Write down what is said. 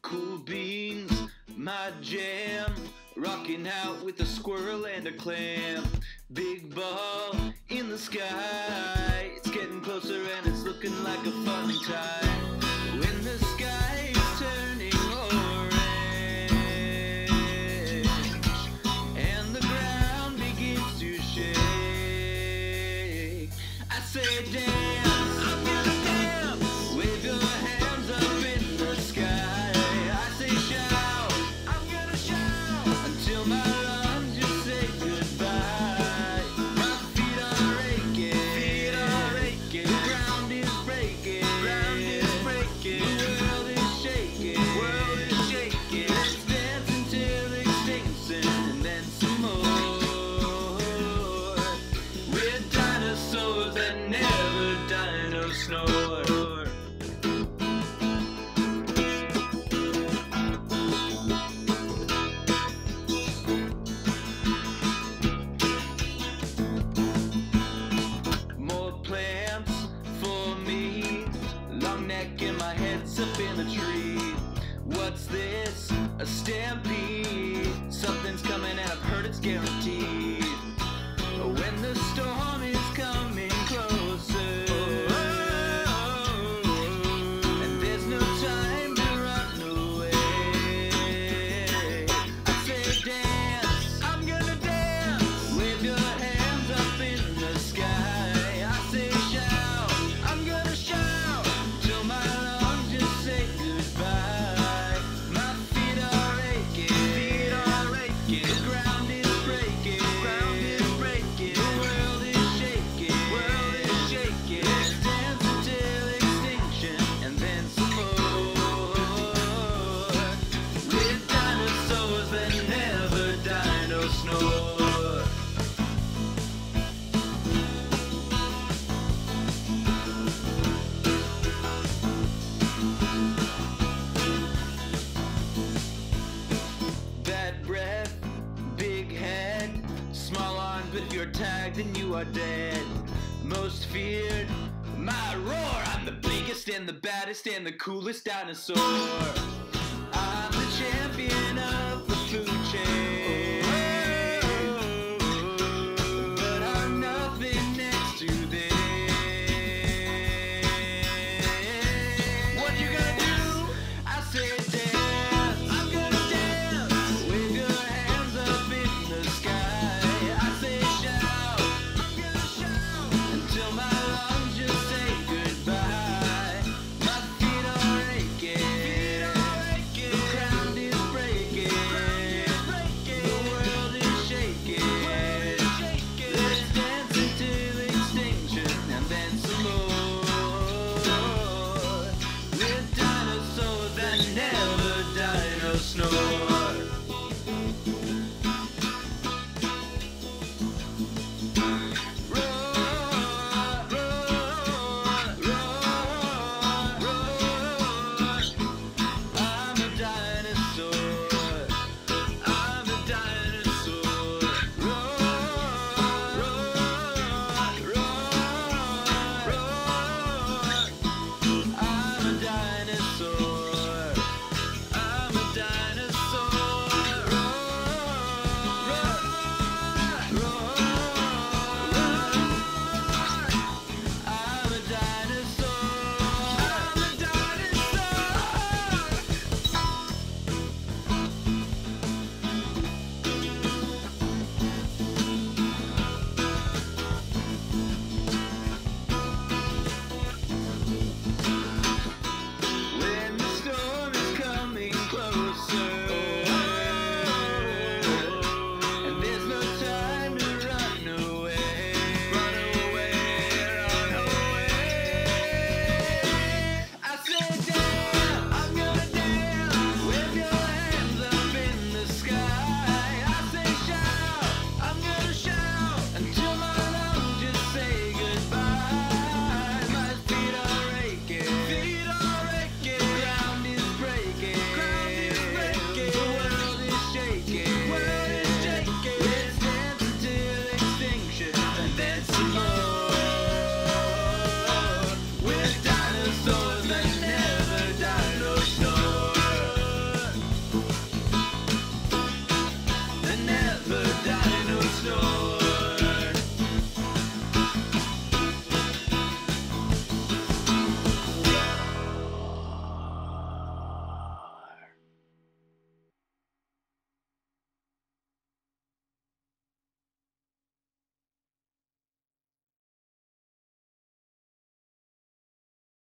Cool beans, my jam. Rocking out with a squirrel and a clam. Big ball in the sky. It's getting closer and it's looking like a fun time. When the sky is turning orange and the ground begins to shake, I say dance, I'm gonna dance. Wave your hands up in the sky. I say shout, I'm gonna shout until my lungs just say goodbye. My feet are aching, the ground is breaking, the world is shaking, Let's dance until extinction and then some more. We're dinosaurs that never dino snore. More plants for me. Long neck and my head's up in the tree. What's this? A stampede. Something's coming and I've heard it's guaranteed. When the storm is coming closer and there's no time to run away, I say dance, I'm gonna dance. Wave your hands up in the sky. I say shout, I'm gonna shout till my lungs just say goodbye. My feet are aching, the ground is breaking, the world is shaking, Let's dance until extinction and then some more. We're dinosaurs that never dino snore. Bad breath, big head, small arms, but if you're tagged then you are dead. Most feared, my roar. I'm the biggest and the baddest and the coolest dinosaur. I'm the champion of the food chain, but I'm nothing next to this. What you gonna do? I say dance, I'm gonna dance. Wave your hands up in the sky. I say shout, I'm gonna shout until my lungs just say goodbye. My feet are aching, the ground is breaking, the world is shaking. Let's dance until extinction and then some more. We're dinosaurs that never dino snore.